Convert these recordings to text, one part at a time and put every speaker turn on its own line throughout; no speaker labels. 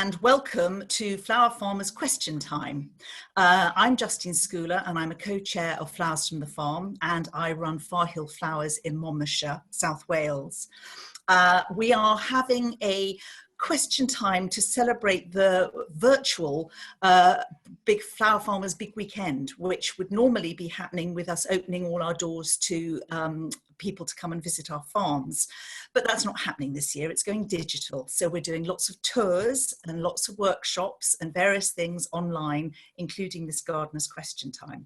and welcome to Flower Farmers Question Time. I'm Justine Scouller and I'm a co-chair of Flowers from the Farm, and I run Far Hill Flowers in Monmouthshire, South Wales. We are having a question time to celebrate the virtual Big Flower Farmers Big Weekend, which would normally be happening with us opening all our doors to people to come and visit our farms. But that's not happening this year, it's going digital. So we're doing lots of tours and lots of workshops and various things online, including this Gardener's Question Time.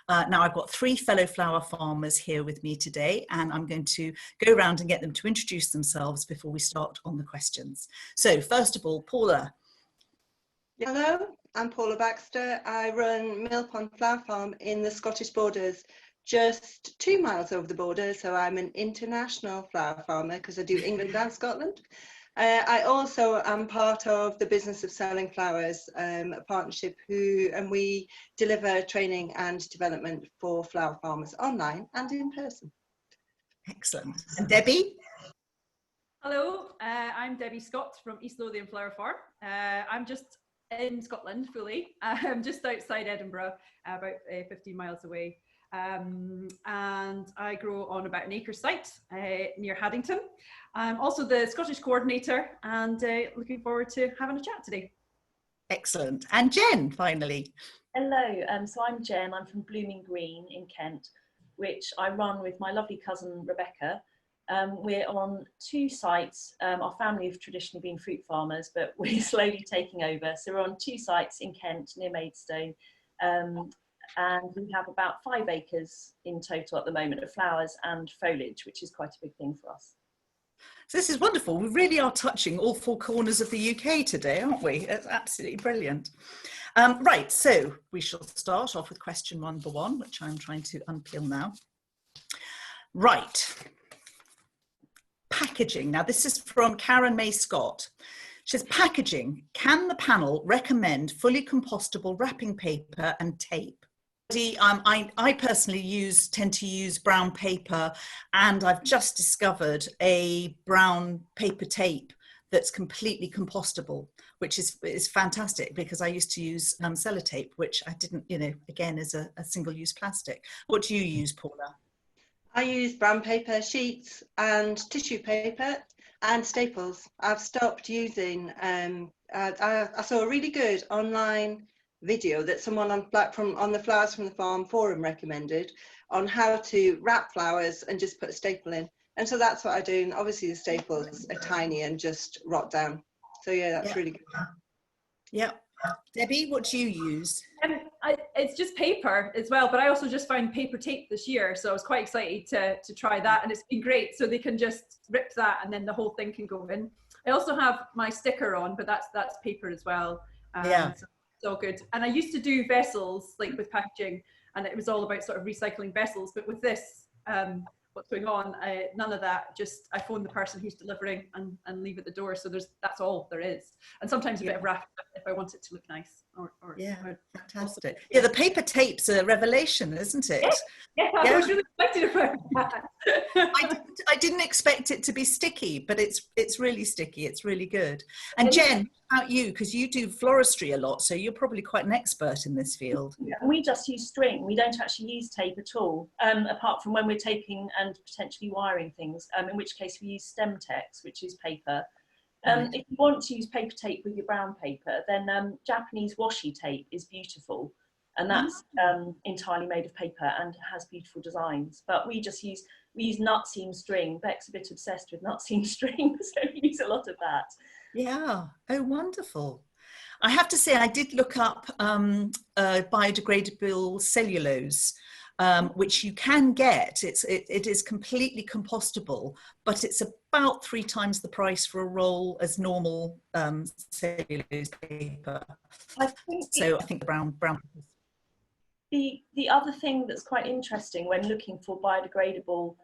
Now I've got three fellow flower farmers here with me today, and I'm going to go around and get them to introduce themselves before we start on the questions. So first of all, Paula.
Hello, I'm Paula Baxter. I run Mill Pond Flower Farm in the Scottish borders, just 2 miles over the border. So I'm an international flower farmer because I do England and Scotland. I also am part of the Business of Selling Flowers, a partnership and we deliver training and development for flower farmers online and in person.
Excellent. And Debbie?
Hello, I'm Debbie Scott from East Lothian Flower Farm. I'm just in Scotland fully. I'm just outside Edinburgh, about 15 miles away. And I grow on about an acre site near Haddington. I'm also the Scottish coordinator and looking forward to having a chat today.
Excellent. And Jen, finally.
Hello, so I'm Jen. I'm from Blooming Green in Kent, which I run with my lovely cousin Rebecca. We're on 2 sites. Our family have traditionally been fruit farmers, but we're slowly taking over. So we're on 2 sites in Kent near Maidstone. And we have about 5 acres in total at the moment of flowers and foliage, which is quite a big thing for us.
So this is wonderful. We really are touching all 4 corners of the UK today, aren't we? It's absolutely brilliant. Right, so we shall start off with question number 1, which I'm trying to unpeel now. Right. Packaging. Now this is from Karen May Scott. She says, packaging, can the panel recommend fully compostable wrapping paper and tape? I personally tend to use brown paper, and I've just discovered a brown paper tape that's completely compostable, which is fantastic, because I used to use sellotape, which I didn't, again, is a single-use plastic. What do you use, Paula?
I use brown paper sheets and tissue paper and staples. I've stopped using, I saw a really good online video that someone on the Flowers from the Farm forum recommended on how to wrap flowers and just put a staple in. And so that's what I do. And obviously the staples are tiny and just rot down. So yeah, that's really good.
Yeah. Debbie, what do you use?
It's just paper as well, but I also just found paper tape this year, so I was quite excited to try that, and it's been great. So they can just rip that and then the whole thing can go in. I also have my sticker on, but that's paper as well.
Yeah.
So it's all good. And I used to do vessels, like with packaging, and it was all about sort of recycling vessels, but with this, what's going on, none of that. Just I phone the person who's delivering and leave at the door. So that's all there is. And sometimes a bit of wrap if I want it to look nice.
Fantastic. Yeah, the paper tape's a revelation, isn't it?
Yeah, I was really excited about that.
I didn't expect it to be sticky, but it's really sticky. It's really good. And Jen, how about you? Because you do floristry a lot, so you're probably quite an expert in this field.
Yeah, we just use string. We don't actually use tape at all, apart from when we're taping and potentially wiring things, in which case we use stem text, which is paper. If you want to use paper tape with your brown paper, then Japanese washi tape is beautiful, and that's entirely made of paper and has beautiful designs. But we use nut seam string. Beck's a bit obsessed with nut seam string, so we use a lot of that.
Yeah. Oh, wonderful. I have to say, I did look up biodegradable cellulose, which you can get. It is completely compostable, but it's about 3 times the price for a roll as normal cellulose paper. I think the brown.
The other thing that's quite interesting when looking for biodegradable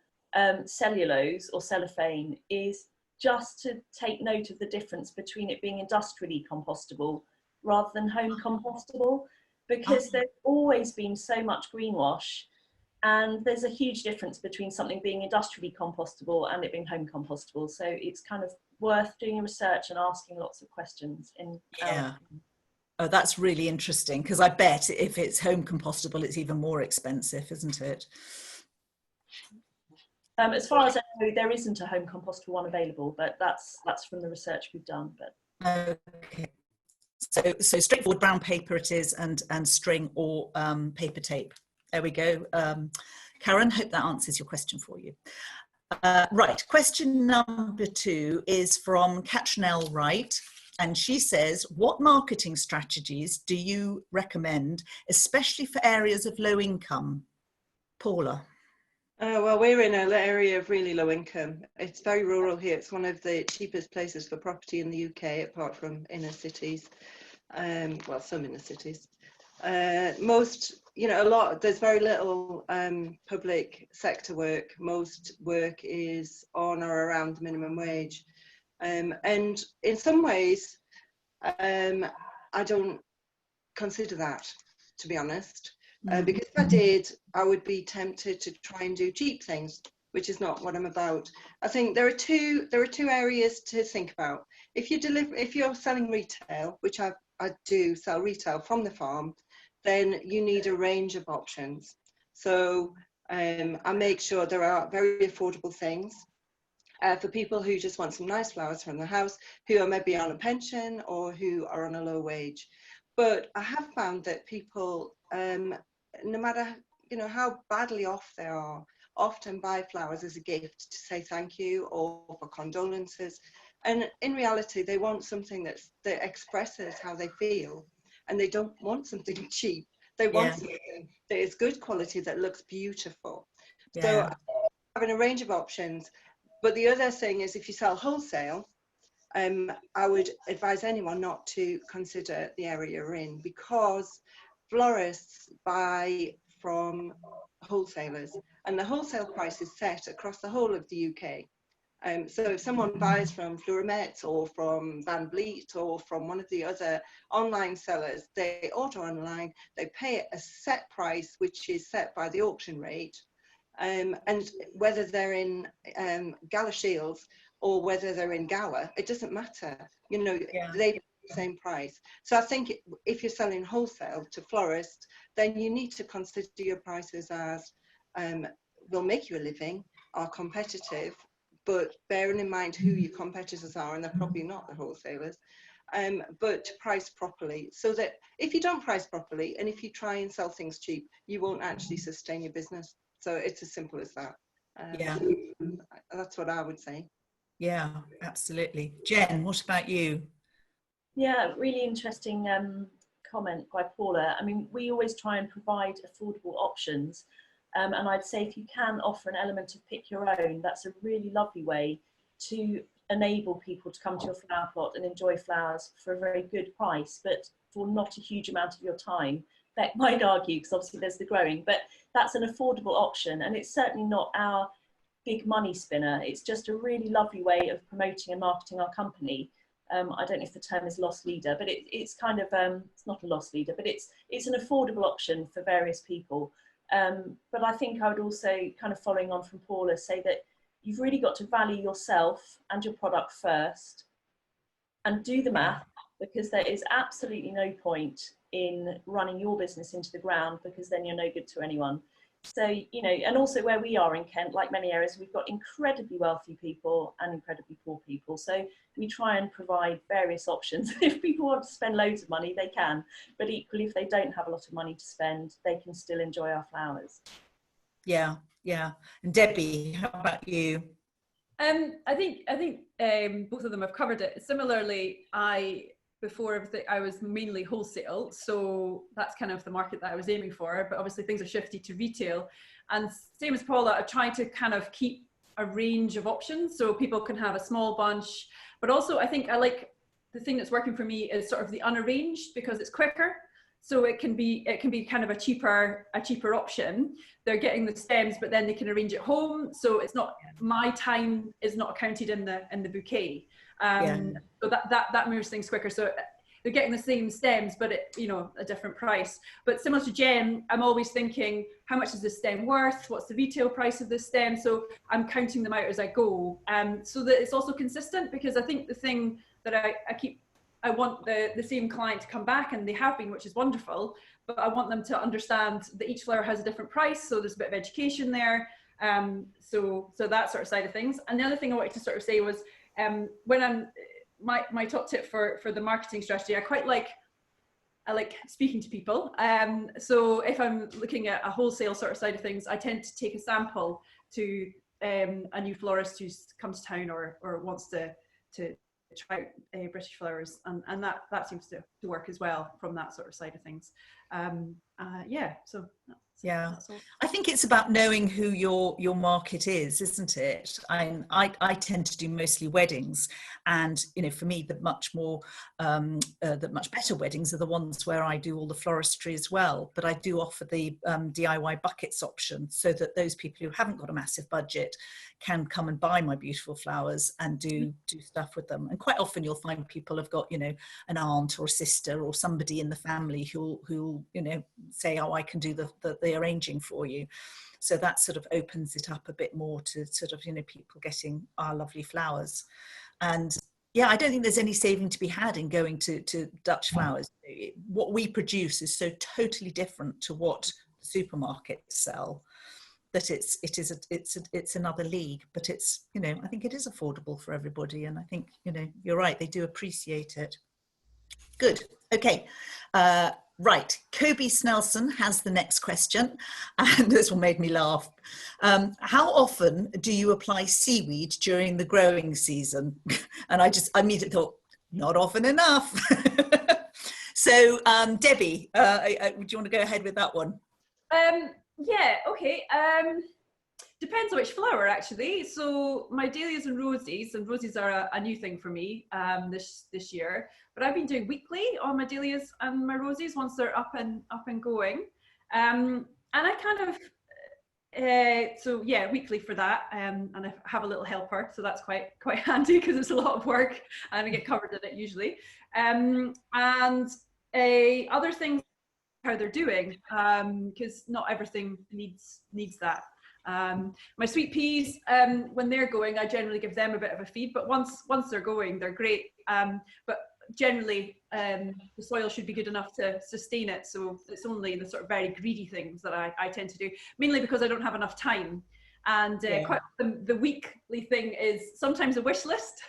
cellulose or cellophane is just to take note of the difference between it being industrially compostable rather than home compostable, because there's always been so much greenwash And there's a huge difference between something being industrially compostable and it being home compostable. So it's kind of worth doing research and asking lots of questions.
Yeah. Oh, that's really interesting, because I bet if it's home compostable, it's even more expensive, isn't it?
As far as I know, there isn't a home compostable one available, but that's from the research we've done. But
okay. So straightforward brown paper it is, and string or paper tape. There we go. Karen, hope that answers your question for you. Right, question number 2 is from Catronelle Wright, and she says, what marketing strategies do you recommend, especially for areas of low income? Paula.
Well, we're in an area of really low income. It's very rural here. It's one of the cheapest places for property in the UK, apart from inner cities. Well, some inner cities. Most, there's very little public sector work. Most work is on or around the minimum wage. And in some ways, I don't consider that, to be honest. Because if I did, I would be tempted to try and do cheap things, which is not what I'm about. I think there are two areas to think about. If you're selling retail, which I do sell retail from the farm, then you need a range of options. So I make sure there are very affordable things for people who just want some nice flowers from the house, who are maybe on a pension or who are on a low wage. But I have found that people, no matter how badly off they are, often buy flowers as a gift to say thank you or for condolences. And in reality, they want something that expresses how they feel, and they don't want something cheap. They want something that is good quality, that looks beautiful. So having a range of options. But the other thing is, if you sell wholesale, I would advise anyone not to consider the area you're in, because florists buy from wholesalers, and the wholesale price is set across the whole of the UK. So if someone buys from Floramet or from Van Vliet or from one of the other online sellers, they order online, they pay a set price, which is set by the auction rate. And whether they're in Galashiels or whether they're in Gower, it doesn't matter. They pay the same price. So I think if you're selling wholesale to florists, then you need to consider your prices as will make you a living, are competitive, but bearing in mind who your competitors are, and they're probably not the wholesalers, but to price properly, so that if you don't price properly and if you try and sell things cheap, you won't actually sustain your business. So it's as simple as that. That's what I would say.
Yeah, absolutely. Jen, what about you?
Yeah, really interesting comment by Paula. I mean, we always try and provide affordable options. And I'd say if you can offer an element of pick your own, that's a really lovely way to enable people to come to your flower plot and enjoy flowers for a very good price, but for not a huge amount of your time. Beck might argue, because obviously there's the growing, but that's an affordable option, and it's certainly not our big money spinner. It's just a really lovely way of promoting and marketing our company. I don't know if the term is loss leader, but it's kind of, it's not a loss leader, but it's an affordable option for various people. But I think I would also, kind of following on from Paula, say that you've really got to value yourself and your product first, and do the math, because there is absolutely no point in running your business into the ground, because then you're no good to anyone. So, and also where we are in Kent, like many areas, we've got incredibly wealthy people and incredibly poor people. So we try and provide various options. If people want to spend loads of money, they can. But equally, if they don't have a lot of money to spend, they can still enjoy our flowers.
Yeah. And Debbie, how about you?
I think both of them have covered it. Similarly, before everything, I was mainly wholesale, so that's kind of the market that I was aiming for, but obviously things have shifted to retail, and same as Paula, I try to kind of keep a range of options so people can have a small bunch, but also I think I like the thing that's working for me is sort of the unarranged, because it's quicker, so it can be kind of a cheaper option. They're getting the stems, but then they can arrange at home, so it's not, my time is not counted in the bouquet. So that moves things quicker. So they're getting the same stems, but at, you know, a different price. But similar to Jen, I'm always thinking, how much is this stem worth? What's the retail price of this stem? So I'm counting them out as I go, so that it's also consistent, because I think the thing that I want the same client to come back, and they have been, which is wonderful, but I want them to understand that each flower has a different price, so there's a bit of education there. So that sort of side of things. And the other thing I wanted to sort of say was, when I'm, my top tip for the marketing strategy, I like speaking to people. So if I'm looking at a wholesale sort of side of things, I tend to take a sample to a new florist who's come to town or wants to try out British flowers, and that seems to work as well from that sort of side of things. Yeah, so that's all.
I think it's about knowing who your market is, isn't it? I tend to do mostly weddings, and you know, for me, the much better weddings are the ones where I do all the floristry as well. But I do offer the DIY buckets option, so that those people who haven't got a massive budget can come and buy my beautiful flowers and do stuff with them. And quite often you'll find people have got, you know, an aunt or a sister or somebody in the family who'll you know, say, oh, I can do the arranging for you. So that sort of opens it up a bit more to sort of, you know, people getting our lovely flowers. And yeah, I don't think there's any saving to be had in going to Dutch flowers. What we produce is so totally different to what supermarkets sell, that it's another league. But it's, you know, I think it is affordable for everybody, and I think, you know, you're right, they do appreciate it. Good. Okay. Right, Kobe Snelson has the next question, and this one made me laugh. How often do you apply seaweed during the growing season? And I immediately thought, not often enough. So, Debbie, would you want to go ahead with that one?
Yeah, okay. Depends on which flower, actually. So my dahlias and roses are a new thing for me this year. But I've been doing weekly on my dahlias and my roses once they're up and going. And I kind of so yeah, weekly for that. And I have a little helper, so that's quite handy, because it's a lot of work and I get covered in it usually. And other things, how they're doing, because not everything needs that. My sweet peas, when they're going, I generally give them a bit of a feed, but once they're going, they're great. But generally, the soil should be good enough to sustain it. So it's only the sort of very greedy things that I tend to do, mainly because I don't have enough time. And quite the weekly thing is sometimes a wish list.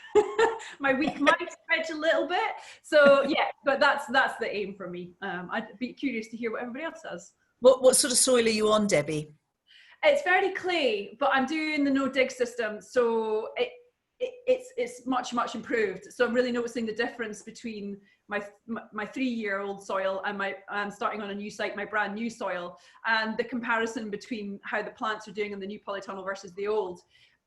My week might stretch a little bit. So yeah, but that's the aim for me. I'd be curious to hear what everybody else says.
What sort of soil are you on, Debbie?
It's very clay, but I'm doing the no dig system, so it's much improved. So I'm really noticing the difference between my 3-year-old soil and I'm starting on a new site, my brand new soil, and the comparison between how the plants are doing in the new polytunnel versus the old.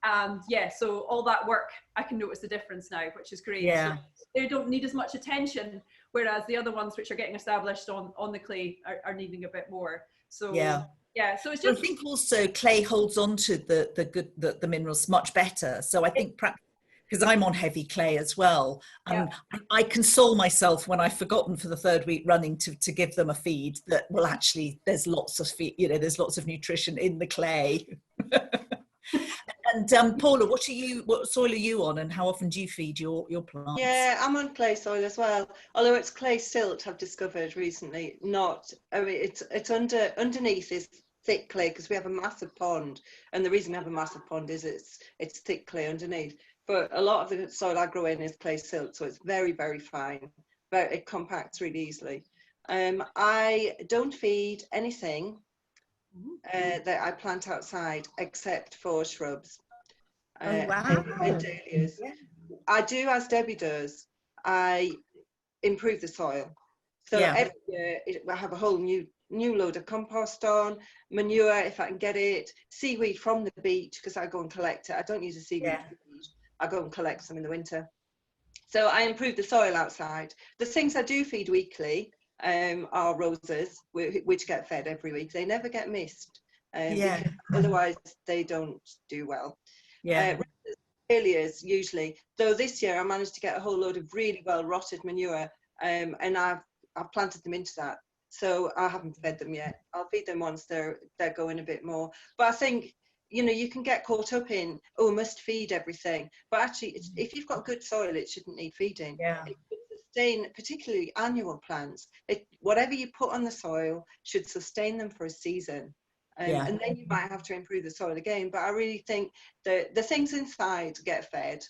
And yeah, so all that work, I can notice the difference now, which is great.
Yeah.
So they don't need as much attention, whereas the other ones which are getting established on the clay are needing a bit more. So yeah, so it's just.
I think also clay holds on to the minerals much better. So I think because I'm on heavy clay as well, I console myself when I've forgotten for the 3rd week running to give them a feed that, well, actually there's lots of feed, you know, there's lots of nutrition in the clay. And Paula, what soil are you on, and how often do you feed your plants?
Yeah, I'm on clay soil as well. Although it's clay silt, I've discovered recently. It's underneath is thick clay, because we have a massive pond, and the reason we have a massive pond is it's thick clay underneath. But a lot of the soil I grow in is clay silt, so it's very fine, but it compacts really easily. I don't feed anything that I plant outside except for shrubs.
Oh, wow.
And dahlias. Yeah. I do as Debbie does. I improve the soil. So every year I have a whole new load of compost on, manure if I can get it, seaweed from the beach, because I go and collect it. I don't use a seaweed. I go and collect some in the winter. So I improve the soil outside. The things I do feed weekly are roses, which get fed every week. They never get missed. Otherwise they don't do well. Dahlias usually, though this year I managed to get a whole load of really well rotted manure and I've planted them into that. So I haven't fed them yet. I'll feed them once they're going a bit more. But I think, you know, you can get caught up in, oh, must feed everything. But actually, if you've got good soil, it shouldn't need feeding.
Yeah.
It should sustain, particularly annual plants. Whatever you put on the soil should sustain them for a season. And then you might have to improve the soil again. But I really think the things inside get fed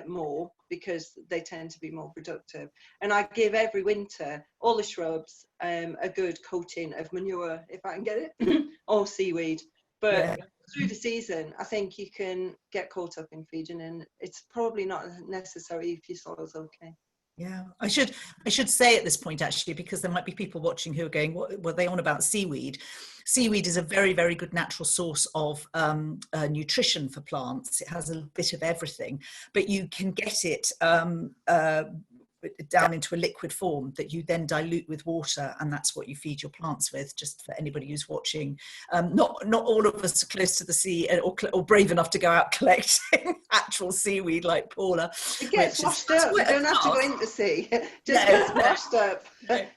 more because they tend to be more productive. And I give every winter all the shrubs a good coating of manure, if I can get it, or seaweed. But through the season, I think you can get caught up in feeding, and it's probably not necessary if your soil's okay.
Yeah, I should say at this point, actually, because there might be people watching who are going, what were they on about seaweed? Seaweed is a very, very good natural source of nutrition for plants. It has a bit of everything, but you can get it down into a liquid form that you then dilute with water, and that's what you feed your plants with. Just for anybody who's watching, not all of us are close to the sea or brave enough to go out collecting actual seaweed like Paula.
It gets washed up. You don't have to go into the sea. Just gets washed up.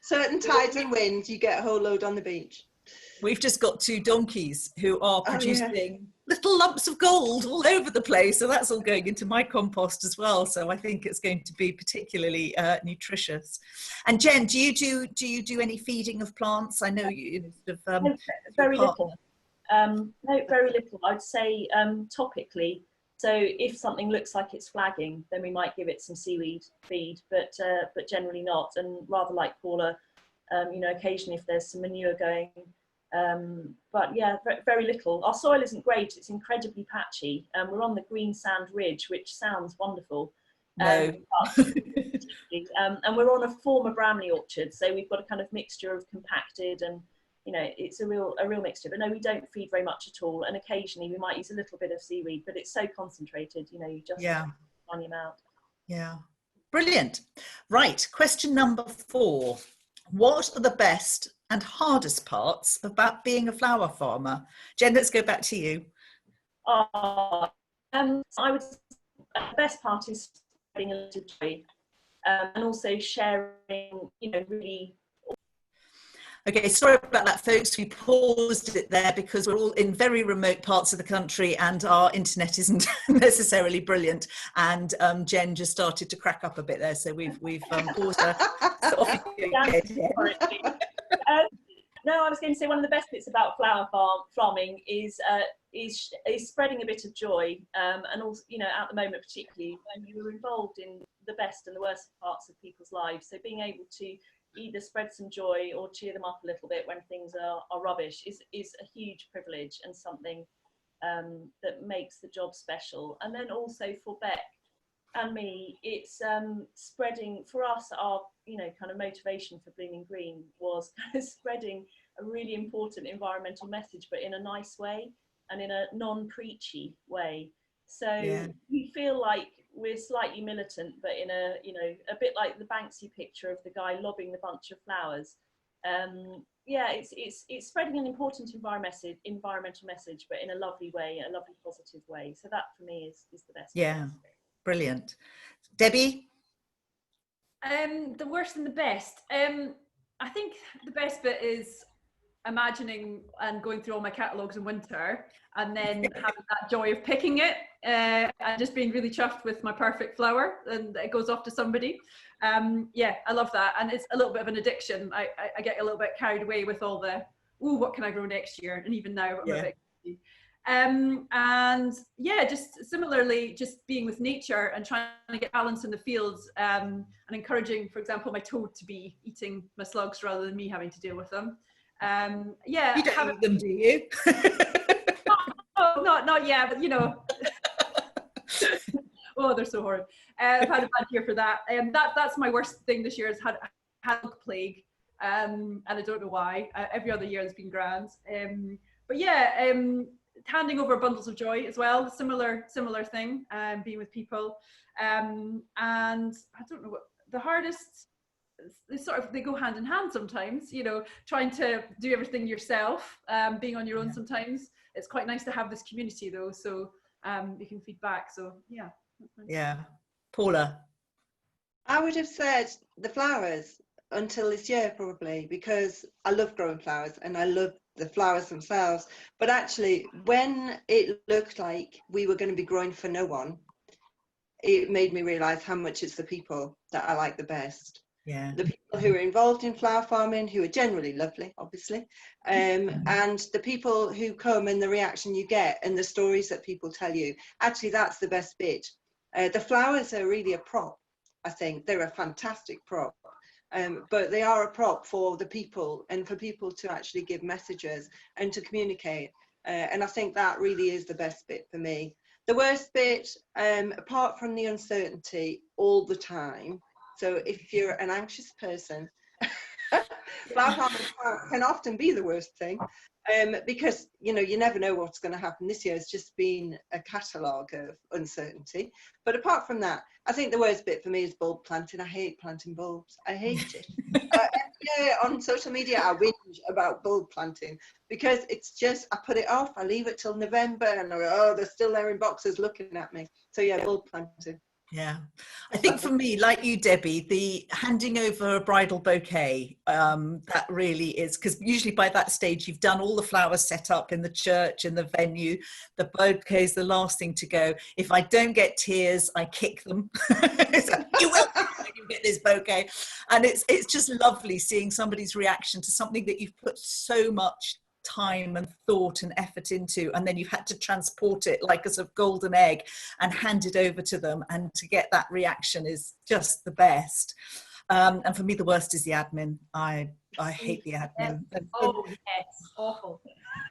Certain tides and winds, you get a whole load on the beach.
We've just got 2 donkeys who are producing little lumps of gold all over the place. So that's all going into my compost as well. So I think it's going to be particularly nutritious. And Jen, do you do any feeding of plants? I know you sort of
very little. No, very little. I'd say topically. So if something looks like it's flagging, then we might give it some seaweed feed, but generally not. And rather like Paula, you know, occasionally if there's some manure going. But yeah, very little. Our soil isn't great, it's incredibly patchy. We're on the green sand ridge, which sounds wonderful. And we're on a former Bramley orchard, so we've got a kind of mixture of compacted and, you know, it's a real mixture. But no, we don't feed very much at all, and occasionally we might use a little bit of seaweed, but it's so concentrated, you know, you just tiny amount.
Yeah, brilliant. Right, question number 4. What are the best and hardest parts about being a flower farmer? Jen, let's go back to you.
I would say the best part is spreading a little joy, and also sharing, you know, really.
Okay, sorry about that, folks. We paused it there because we're all in very remote parts of the country and our internet isn't necessarily brilliant. And Jen just started to crack up a bit there, so we've paused her.
No, I was going to say one of the best bits about flower farming is spreading a bit of joy, and also, you know, at the moment particularly when you were involved in the best and the worst parts of people's lives, so being able to either spread some joy or cheer them up a little bit when things are rubbish is a huge privilege and something that makes the job special. And then also for Beck and me, it's spreading, for us, our, you know, kind of motivation for Blooming Green was kind of spreading a really important environmental message, but in a nice way and in a non-preachy way. So we feel like we're slightly militant, but in a, you know, a bit like the Banksy picture of the guy lobbing the bunch of flowers. It's spreading an important environmental message, but in a lovely way, a lovely positive way. So that for me is the best.
Yeah, brilliant. Debbie?
The worst and the best. I think the best bit is imagining and going through all my catalogues in winter and then having that joy of picking it and just being really chuffed with my perfect flower and it goes off to somebody. I love that, and it's a little bit of an addiction. I get a little bit carried away with all the, what can I grow next year? And even now I'm a bit crazy. And just similarly, just being with nature and trying to get balance in the fields, and encouraging, for example, my toad to be eating my slugs rather than me having to deal with them. You don't eat them, do you? not yet, but you know. Oh, they're so horrid. I've had a bad year for that. That's my worst thing this year, is had a plague, and I don't know why. Every other year has been grand. Handing over bundles of joy as well, similar thing, being with people. And I don't know what the hardest, they go hand in hand sometimes, you know, trying to do everything yourself, being on your own sometimes. It's quite nice to have this community though, so you can feed back. So yeah.
Yeah. Paula?
I would have said the flowers until this year probably, because I love growing flowers and I love the flowers themselves. But actually, when it looked like we were going to be growing for no one, it made me realise how much it's the people that I like the best.
Yeah.
The people who are involved in flower farming, who are generally lovely, obviously, and the people who come and the reaction you get and the stories that people tell you. Actually, that's the best bit. The flowers are really a prop, I think. They're a fantastic prop. But they are a prop for the people and for people to actually give messages and to communicate. And I think that really is the best bit for me. The worst bit, apart from the uncertainty all the time, so if you're an anxious person, flower farming can often be the worst thing, because you never know what's going to happen. This year has just been a catalogue of uncertainty. But apart from that, I think the worst bit for me is bulb planting. I hate planting bulbs. I hate it. Yeah, on social media I whinge about bulb planting because it's just, I put it off, I leave it till November and I go, oh, they're still there in boxes looking at me. So yeah, bulb planting.
Yeah, I think for me, like you, Debbie, the handing over a bridal bouquet, that really is, because usually by that stage you've done all the flowers set up in the church, in the venue. The bouquet is the last thing to go. If I don't get tears, I kick them. So, you will when you get this bouquet. And it's just lovely seeing somebody's reaction to something that you've put so much time and thought and effort into, and then you've had to transport it like a sort of golden egg and hand it over to them, and to get that reaction is just the best. And for me, the worst is the admin. I hate the admin.
Oh yes, awful.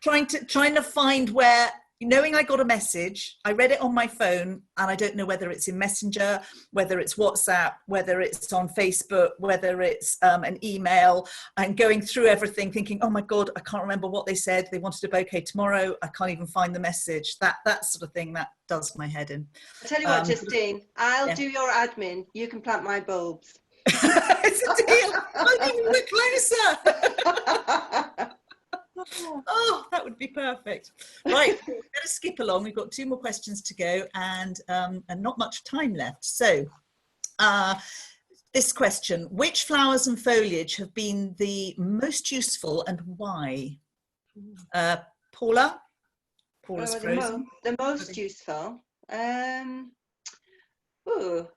Trying to find where, knowing I got a message, I read it on my phone, and I don't know whether it's in Messenger, whether it's WhatsApp, whether it's on Facebook, whether it's an email, and going through everything thinking, oh my God, I can't remember what they said. They wanted a bouquet tomorrow. I can't even find the message. That sort of thing, that does my head in.
I tell you what, Justine, I'll do your admin. You can plant my bulbs.
It's a deal. I'm even a bit closer. Oh, that would be perfect. Right, we're going to skip along. We've got 2 more questions to go, and not much time left. So this question: which flowers and foliage have been the most useful and why? Paula? Paula's frozen.
The most useful.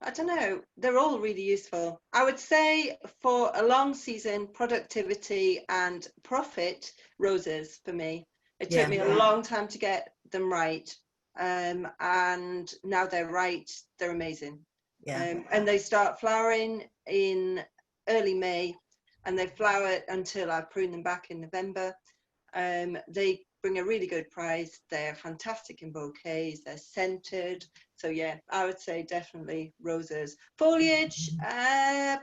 I don't know. They're all really useful. I would say for a long season, productivity and profit, roses for me. It took me a long time to get them right. And now they're right. They're amazing. Yeah. And they start flowering in early May, and they flower until I prune them back in November. They bring a really good price. They're fantastic in bouquets. They're scented. So yeah, I would say definitely roses. Foliage,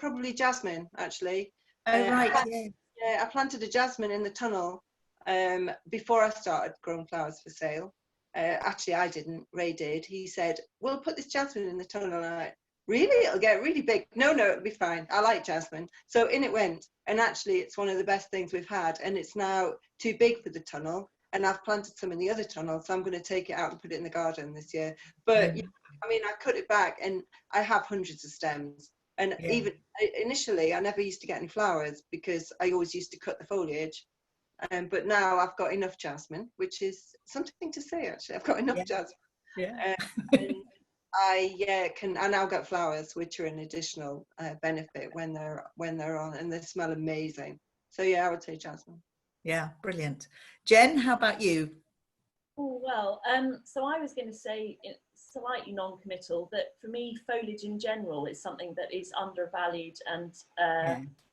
probably jasmine, actually.
Oh, right.
Yeah, I planted a jasmine in the tunnel before I started growing flowers for sale. Actually, I didn't. Ray did. He said, we'll put this jasmine in the tunnel. And I'm like, really? It'll get really big. No, it'll be fine. I like jasmine. So in it went. And actually, it's one of the best things we've had. And it's now too big for the tunnel. And I've planted some in the other tunnel, so I'm going to take it out and put it in the garden this year. But I mean, I cut it back, and I have hundreds of stems. And even initially, I never used to get any flowers because I always used to cut the foliage. But now I've got enough jasmine, which is something to say. Actually, I've got enough jasmine. Yeah. And I now get flowers, which are an additional benefit when they're on, and they smell amazing. So yeah, I would say jasmine.
Yeah, brilliant. Jen, how about you?
Oh, well, so I was going to say, slightly non-committal, that for me, foliage in general is something that is undervalued and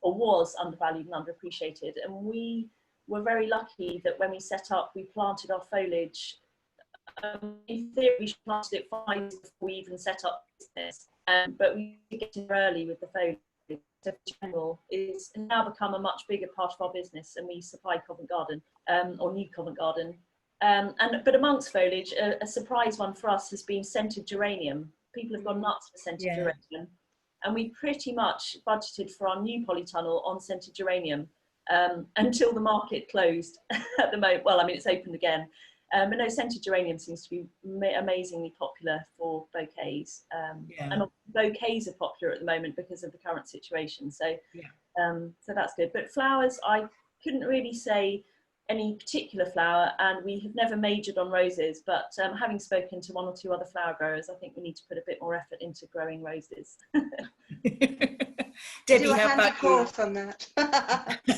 or was undervalued and underappreciated. And we were very lucky that when we set up, we planted our foliage. In theory, we planted it 5 years before we even set up business, but we get in early with the foliage. General is now become a much bigger part of our business, and we supply Covent Garden or New Covent Garden. But amongst foliage, a surprise one for us has been scented geranium. People have gone nuts for scented geranium, and we pretty much budgeted for our new polytunnel on scented geranium until the market closed at the moment. Well, I mean, it's opened again. But no, scented geranium seems to be amazingly popular for bouquets. And bouquets are popular at the moment because of the current situation. So, so that's good. But flowers, I couldn't really say any particular flower, and we have never majored on roses. But having spoken to one or two other flower growers, I think we need to put a bit more effort into growing roses.
Debbie,
do a
how
handy
about
course on that.
You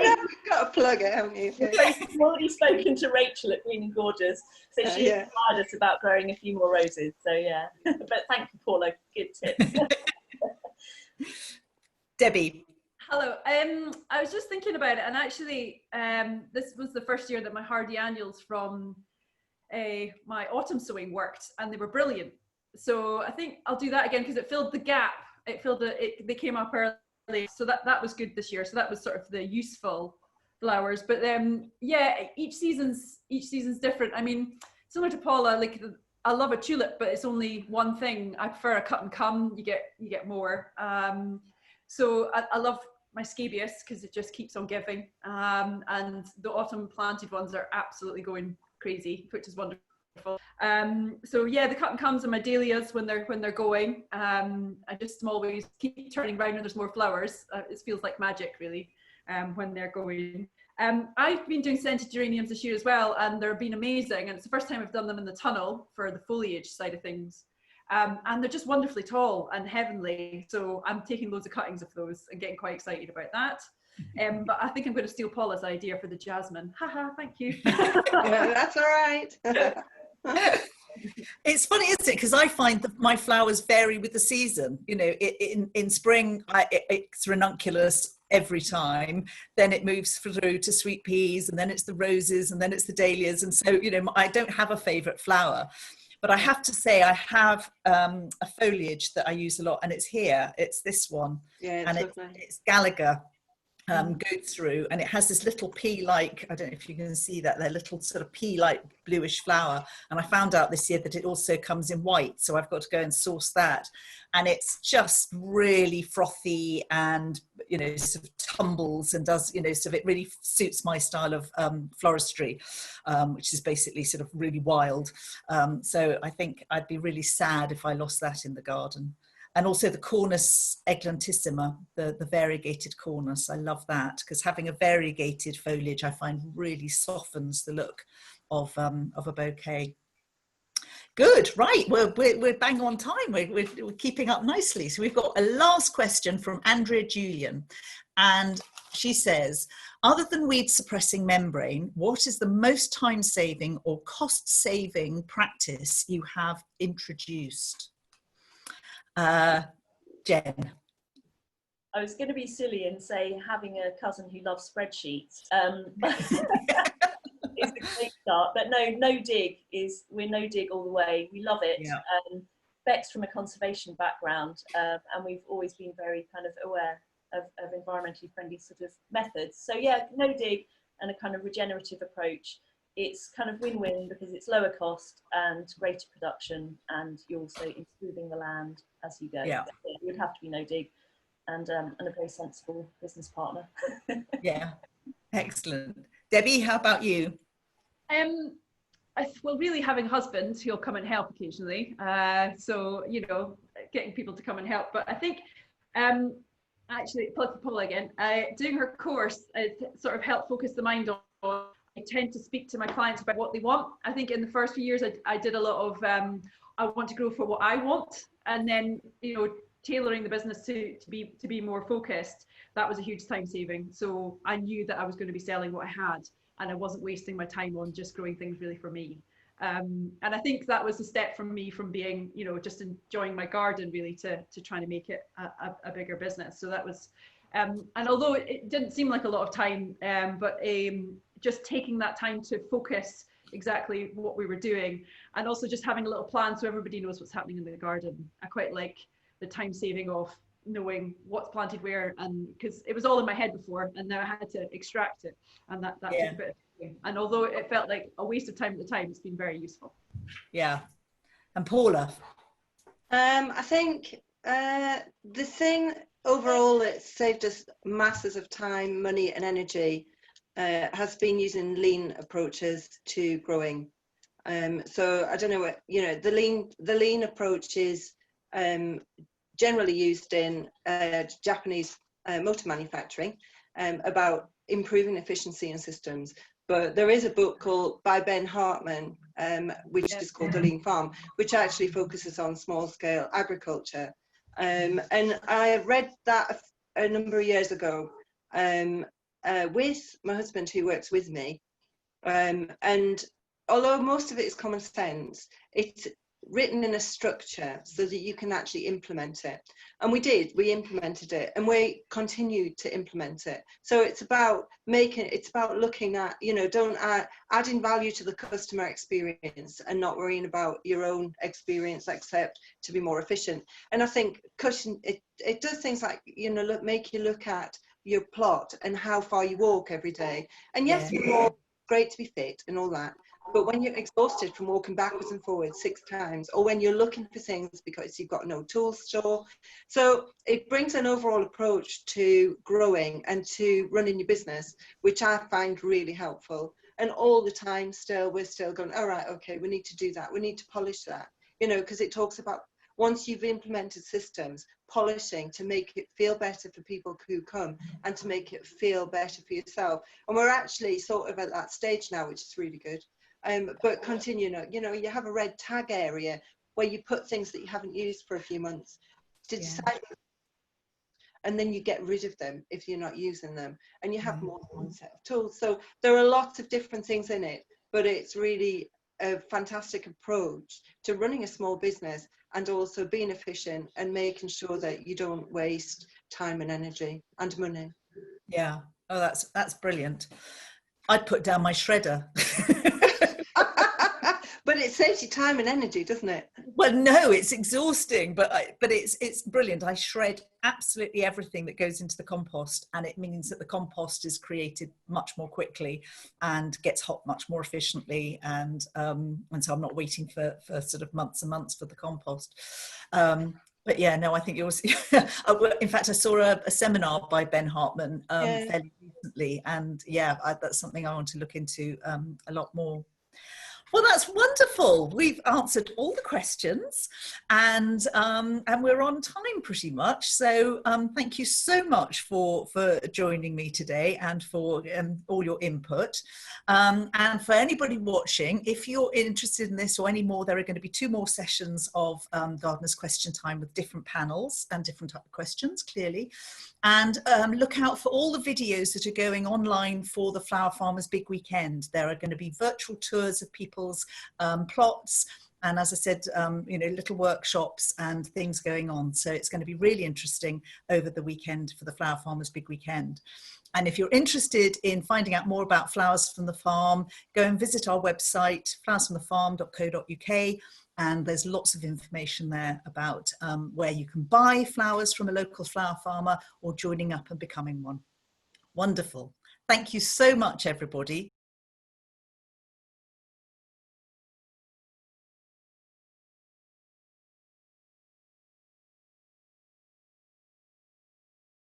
know,
you've got to plug it, haven't you?
I've already spoken to Rachel at Green and Gorgeous, so she inspired us about growing a few more roses. So yeah, but thank you, Paula. Good tips.
Debbie?
Hello. I was just thinking about it, and actually, this was the first year that my hardy annuals from my autumn sowing worked, and they were brilliant. So I think I'll do that again because it filled the gap. It filled they came up early, so that was good this year. So that was sort of the useful flowers. But yeah, each season's different. I mean, similar to Paula, like I love a tulip, but it's only one thing. I prefer a cut and come. You get more. So I love my scabious because it just keeps on giving. And the autumn planted ones are absolutely going crazy, which is wonderful. So yeah, the cut and comes and my dahlias when they're going. I just always keep turning around when there's more flowers. It feels like magic, really, when they're going. I've been doing scented geraniums this year as well, and they've been amazing. And it's the first time I've done them in the tunnel for the foliage side of things. And they're just wonderfully tall and heavenly. So I'm taking loads of cuttings of those and getting quite excited about that. But I think I'm going to steal Paula's idea for the jasmine. Haha, thank you.
That's all right.
It's funny, isn't it? Because I find that my flowers vary with the season. You know, in spring, it's ranunculus every time. Then it moves through to sweet peas, and then it's the roses, and then it's the dahlias. And so, you know, I don't have a favourite flower. But I have to say, I have a foliage that I use a lot, and it's here. It's this one, and it's Gallagher. Go through, and it has this little pea-like, I don't know if you can see that, they're little sort of pea-like bluish flower, and I found out this year that it also comes in white, so I've got to go and source that, and it's just really frothy and, you know, sort of tumbles and does, you know, so it really suits my style of floristry, which is basically sort of really wild. So I think I'd be really sad if I lost that in the garden. And also the Cornus eglantissima, the variegated Cornus. I love that because having a variegated foliage I find really softens the look of a bouquet. Good, right, we're bang on time. We're keeping up nicely. So we've got a last question from Andrea Julian. And she says, other than weed suppressing membrane, what is the most time-saving or cost-saving practice you have introduced? Jen.
I was going to be silly and say having a cousin who loves spreadsheets. It's a great start, but no dig is, we're no dig all the way. We love it.
Yeah.
Beck's from a conservation background, and we've always been very kind of aware of environmentally friendly sort of methods. So yeah, no dig and a kind of regenerative approach. It's kind of win-win because it's lower cost and greater production, and you're also improving the land as you go.
Yeah.
It would have to be no dig and a very sensible business partner.
Yeah, excellent. Debbie, how about you?
Well, really having a husband who'll come and help occasionally. So, you know, getting people to come and help. But I think actually, plug for Paula again, doing her course sort of helped focus the mind on. I tend to speak to my clients about what they want. I think in the first few years, I did a lot of, I want to grow for what I want. And then, you know, tailoring the business to be more focused, that was a huge time saving. So I knew that I was going to be selling what I had, and I wasn't wasting my time on just growing things really for me. And I think that was a step from me from being, you know, just enjoying my garden really to trying to make it a bigger business. So that was, and although it didn't seem like a lot of time, but just taking that time to focus exactly what we were doing, and also just having a little plan so everybody knows what's happening in the garden. I quite like the time saving of knowing what's planted where, and because it was all in my head before, and now I had to extract it, and that took a bit of time. And although it felt like a waste of time at the time, it's been very useful.
Yeah. And Paula?
I think the thing overall that saved us masses of time, money and energy has been using lean approaches to growing. So I don't know what, you know, the lean approach is generally used in Japanese motor manufacturing, about improving efficiency in systems. But there is a book called by Ben Hartman, which is called The Lean Farm, which actually focuses on small scale agriculture. And I read that a number of years ago with my husband, who works with me. And although most of it is common sense, it's written in a structure so that you can actually implement it. And we implemented it, and we continue to implement it. So it's about looking at, you know, adding value to the customer experience and not worrying about your own experience, except to be more efficient. And I think it does things like, you know, make you look at your plot and how far you walk every day. And yes, we're all great to be fit and all that, but when you're exhausted from walking backwards and forwards 6 times, or when you're looking for things because you've got no tool store, so it brings an overall approach to growing and to running your business, which I find really helpful. And all the time we're still going, all right, okay, we need to do that, we need to polish that, you know, because it talks about once you've implemented systems, polishing to make it feel better for people who come and to make it feel better for yourself. And we're actually sort of at that stage now, which is really good. But continue, you know, you have a red tag area where you put things that you haven't used for a few months to decide, and then you get rid of them if you're not using them, and you have more than one set of tools. So there are lots of different things in it, but it's really a fantastic approach to running a small business and also being efficient and making sure that you don't waste time and energy and money.
Yeah. Oh, that's brilliant. I'd put down my shredder.
But it saves you time and energy, doesn't it?
Well, no, it's exhausting, but it's brilliant. I shred absolutely everything that goes into the compost, and it means that the compost is created much more quickly and gets hot much more efficiently, and so I'm not waiting for sort of months and months for the compost. But yeah, no, I think it was. In fact, I saw a seminar by Ben Hartman fairly recently, and yeah, that's something I want to look into a lot more. Well, that's wonderful. We've answered all the questions, and we're on time pretty much. So thank you so much for joining me today and for all your input. And for anybody watching, if you're interested in this or any more, there are going to be 2 more sessions of Gardener's Question Time with different panels and different type of questions, clearly. And look out for all the videos that are going online for the Flower Farmers Big Weekend. There are going to be virtual tours of people's plots, and as I said, you know, little workshops and things going on. So it's going to be really interesting over the weekend for the Flower Farmers Big Weekend. And if you're interested in finding out more about Flowers from the Farm, go and visit our website, flowersfromthefarm.co.uk. And there's lots of information there about where you can buy flowers from a local flower farmer or joining up and becoming one. Wonderful. Thank you so much, everybody.